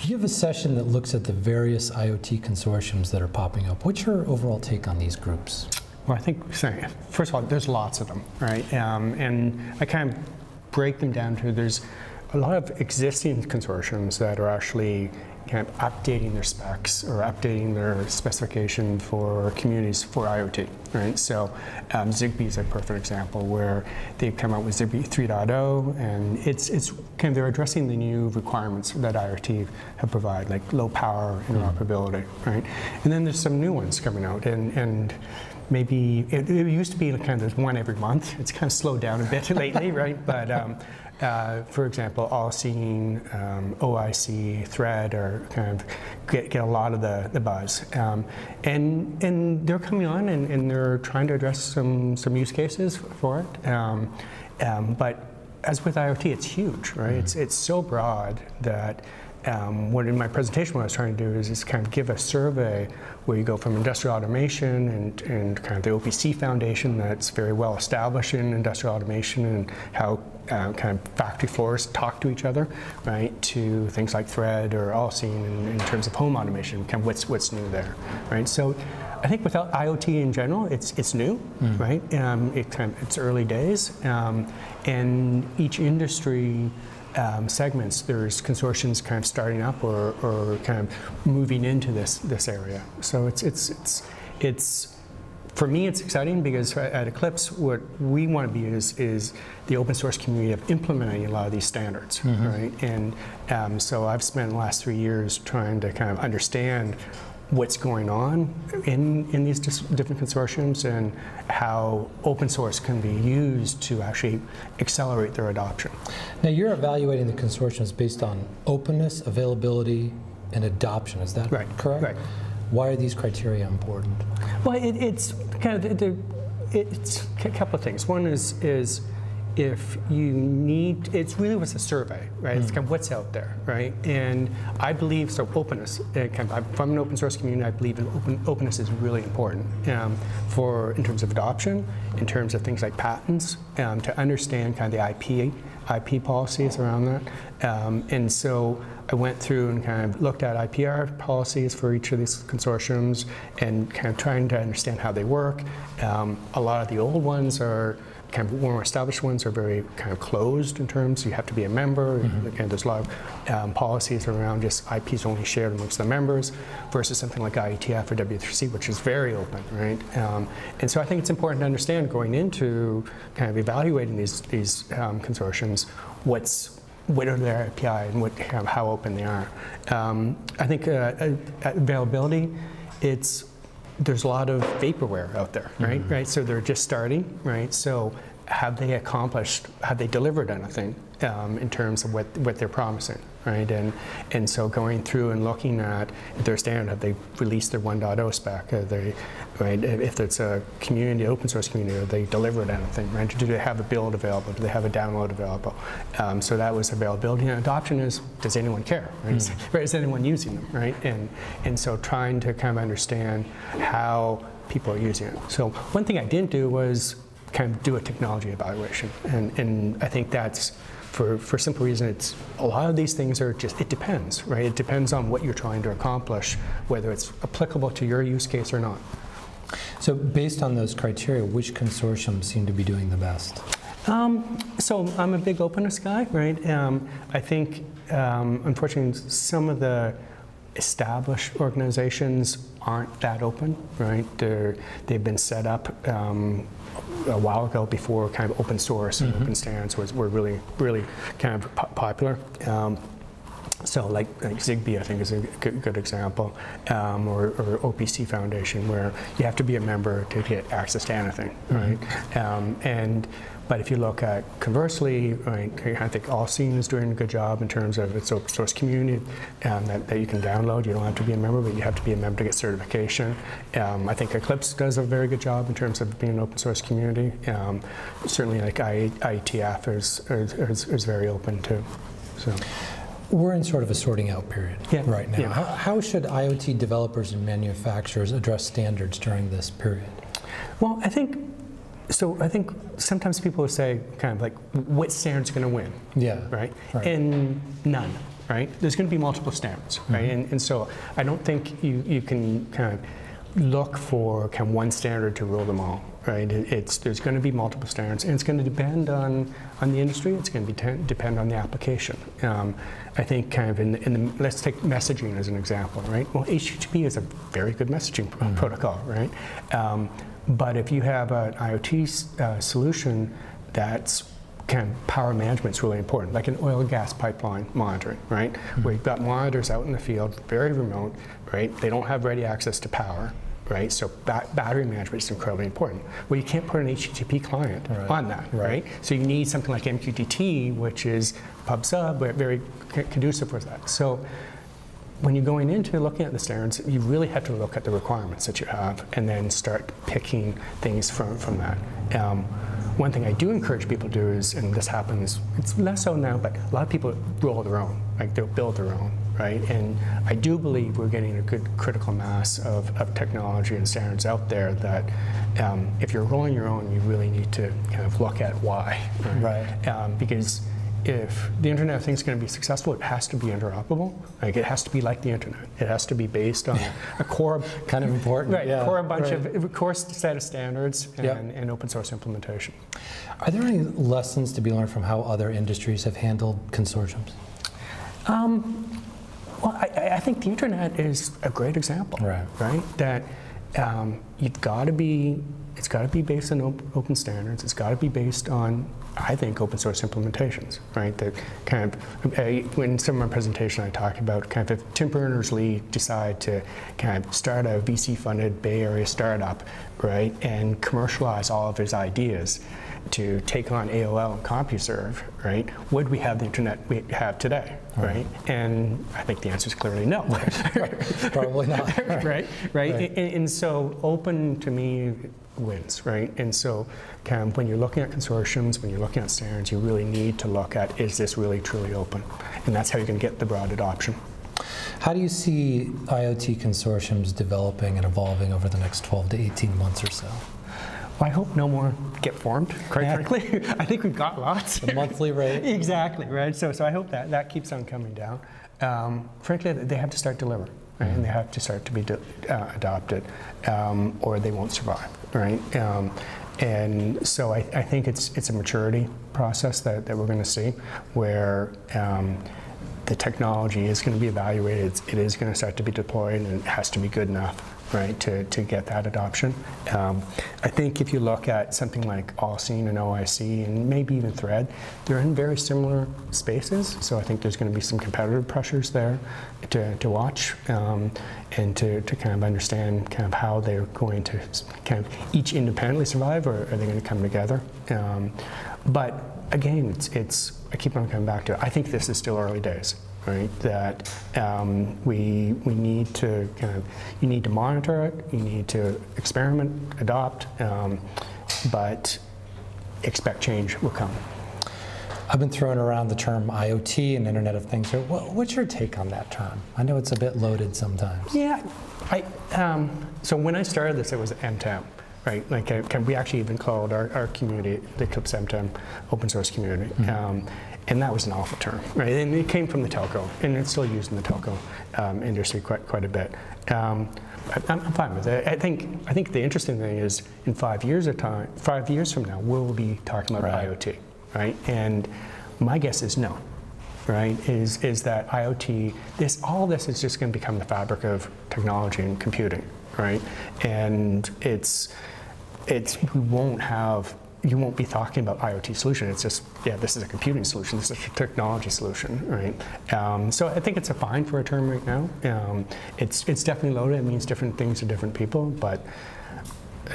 You have a session that looks at the various IoT consortiums that are popping up. What's your overall take on these groups? Well, I think, first of all, there's lots of them, right? And I kind of break them down to, there's a lot of existing consortiums that are actually kind of updating their specs or updating their specification for communities for IoT, right? So Zigbee is a perfect example where they've come out with Zigbee 3.0, and it's kind of, they're addressing the new requirements that IoT have provided, like low power interoperability, right? And then there's some new ones coming out, and maybe it used to be kind of there's one every month. It's kind of slowed down a bit lately, right? But for example, All-Seeing, OIC, Thread are kind of get a lot of the buzz, and they're coming on and they're trying to address some use cases for it. But as with IoT, it's huge, right? It's so broad that. What in my presentation, what I was trying to do is just kind of give a survey where you go from industrial automation and kind of the Eclipse Foundation that's very well established in industrial automation and how kind of factory floors talk to each other, right, to things like Thread or All-Seeing in terms of home automation, kind of what's new there, right? So I think without IoT in general, it's new, right? It's early days, and each industry segments, there's consortiums kind of starting up or kind of moving into this area. So it's for me, it's exciting because at Eclipse, what we want to be is the open source community of implementing a lot of these standards, right? And so I've spent the last 3 years trying to kind of understand what's going on in these different consortiums and how open source can be used to actually accelerate their adoption. Now you're evaluating the consortiums based on openness, availability, and adoption, is that correct? Right. Why are these criteria important? Well, it's kind of, it's a couple of things. One is if you need, it's really what's a survey, right? It's kind of what's out there, right? And I believe, so openness, I'm from an open source community, I believe openness is really important in terms of adoption, in terms of things like patents, to understand kind of the IP policies around that. And so I went through and kind of looked at IPR policies for each of these consortiums and kind of trying to understand how they work. A lot of the old ones are kind of more established ones are very kind of closed in terms you have to be a member, and there's a lot of policies around just IPs only shared amongst the members versus something like IETF or W3C, which is very open, right? And so I think it's important to understand going into kind of evaluating these consortiums, what are their API and how open they are. I think availability, there's a lot of vaporware out there, right? So they're just starting, right? So have they delivered anything in terms of what they're promising, right? And so going through and looking at their standard, have they released their 1.0 spec? Right? If it's a community, open source community, have they delivered anything, right? Do they have a build available? Do they have a download available? So that was availability. And adoption is, does anyone care? Right? Is anyone using them, right? And so trying to kind of understand how people are using it. So one thing I didn't do was kind of do a technology evaluation. And I think that's, for simple reason, a lot of these things are just, it depends, right? It depends on what you're trying to accomplish, whether it's applicable to your use case or not. So based on those criteria, which consortiums seem to be doing the best? So I'm a big openness guy, right? I think, unfortunately, some of the established organizations aren't that open, right? They've been set up a while ago before kind of open source and open standards were really kind of popular. So like Zigbee, I think, is a good example, or Eclipse Foundation, where you have to be a member to get access to anything, right? But if you look at conversely, right, I think All-Seeing is doing a good job in terms of its open source community that you can download. You don't have to be a member, but you have to be a member to get certification. I think Eclipse does a very good job in terms of being an open source community. Certainly, like IETF is very open too. So. We're in sort of a sorting out period right now. Yeah. How should IoT developers and manufacturers address standards during this period? Well, I think sometimes people will say kind of like, what standard's going to win? Yeah. Right? And none. right? There's going to be multiple standards, right? And so I don't think you can kind of look for kind of one standard to rule them all, right? There's going to be multiple standards, and it's going to depend on the industry. It's going to depend on the application. I think kind of let's take messaging as an example, right? Well, HTTP is a very good messaging protocol, right? But if you have an IoT solution that's kind of power management is really important, like an oil and gas pipeline monitoring, right? Where you've got monitors out in the field, very remote, right? They don't have ready access to power, right? So battery management is incredibly important. Well, you can't put an HTTP client on that, right? So you need something like MQTT, which is pub/sub, but very conducive for that. So when you're going into looking at the standards, you really have to look at the requirements that you have and then start picking things from that. One thing I do encourage people to do is, and this happens, it's less so now, but a lot of people roll their own, like they'll build their own, right? And I do believe we're getting a good critical mass of technology and standards out there that if you're rolling your own, you really need to kind of look at why, right? Because if the Internet of Things is going to be successful, it has to be interoperable. Like, it has to be like the Internet. It has to be based on a core, kind of important, core set of standards and open source implementation. Are there any lessons to be learned from how other industries have handled consortiums? Well, I think the Internet is a great example, right? That it's got to be based on open standards. It's got to be based on, I think, open source implementations, right? That kind of, in some of my presentation, I talked about kind of if Tim Berners-Lee decide to kind of start a VC-funded Bay Area startup, right, and commercialize all of his ideas to take on AOL and CompuServe, right? Would we have the Internet we have today, right? And I think the answer is clearly no. Probably not. Right. And so open, to me, wins, right? And so kind of when you're looking at consortiums, when you're looking at standards, you really need to look at, is this really truly open? And that's how you can get the broad adoption. How do you see IoT consortiums developing and evolving over the next 12 to 18 months or so? Well, I hope no more get formed, quite frankly. I think we've got lots. The monthly rate. Exactly, right? So I hope that keeps on coming down. Frankly, they have to start delivering, right? And they have to start to be adopted, or they won't survive, right? And so I think it's a maturity process that we're going to see, where the technology is going to be evaluated, it is going to start to be deployed, and it has to be good enough, right, to get that adoption. I think if you look at something like Allseen and OIC and maybe even Thread, they're in very similar spaces, so I think there's going to be some competitive pressures there to watch and to kind of understand kind of how they're going to kind of each independently survive, or are they going to come together. But again, I keep on coming back to it. I think this is still early days, right? That we need to you need to monitor it, you need to experiment, adopt, but expect change will come. I've been throwing around the term IoT and Internet of Things. What's your take on that term? I know it's a bit loaded sometimes. Yeah, so when I started this, it was M10. Right, like we actually even called our community the Eclipse M10 open source community, and that was an awful term, right? And it came from the telco, and it's still used in the telco industry quite a bit. I'm fine with it. I think the interesting thing is, in 5 years from now, we'll be talking about IoT, right? And my guess is no, right? Is that IoT? All this is just going to become the fabric of technology and computing, right? And you won't be talking about IoT solution. It's just, this is a computing solution. This is a technology solution, right? So I think it's fine for a term right now. It's definitely loaded. It means different things to different people, but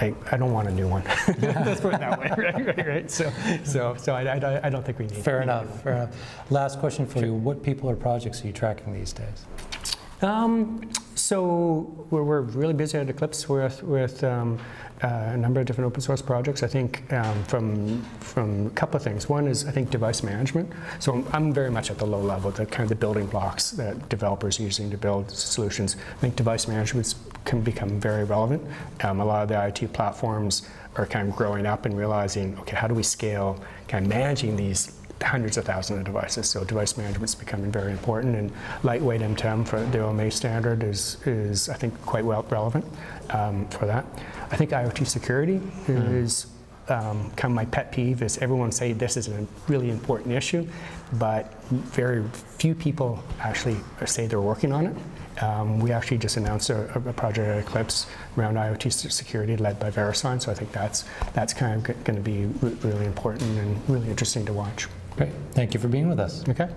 I don't want a new one. Let's put it that way, right? So I don't think we need. Fair enough. Last question for you: what people or projects are you tracking these days? So we're really busy at Eclipse with a number of different open source projects. I think from a couple of things. One is, I think, device management. So I'm very much at the low level, the kind of the building blocks that developers are using to build solutions. I think device management can become very relevant. A lot of the IoT platforms are kind of growing up and realizing, okay, how do we scale kind of managing these hundreds of thousands of devices, so device management is becoming very important, and lightweight M10 for the OMA standard is I think, quite well relevant for that. I think IoT security is kind of my pet peeve, is everyone say this is a really important issue, but very few people actually say they're working on it. We actually just announced a project at Eclipse around IoT security led by VeriSign, so I think that's kind of going to be really important and really interesting to watch. Great. Thank you for being with us. Okay.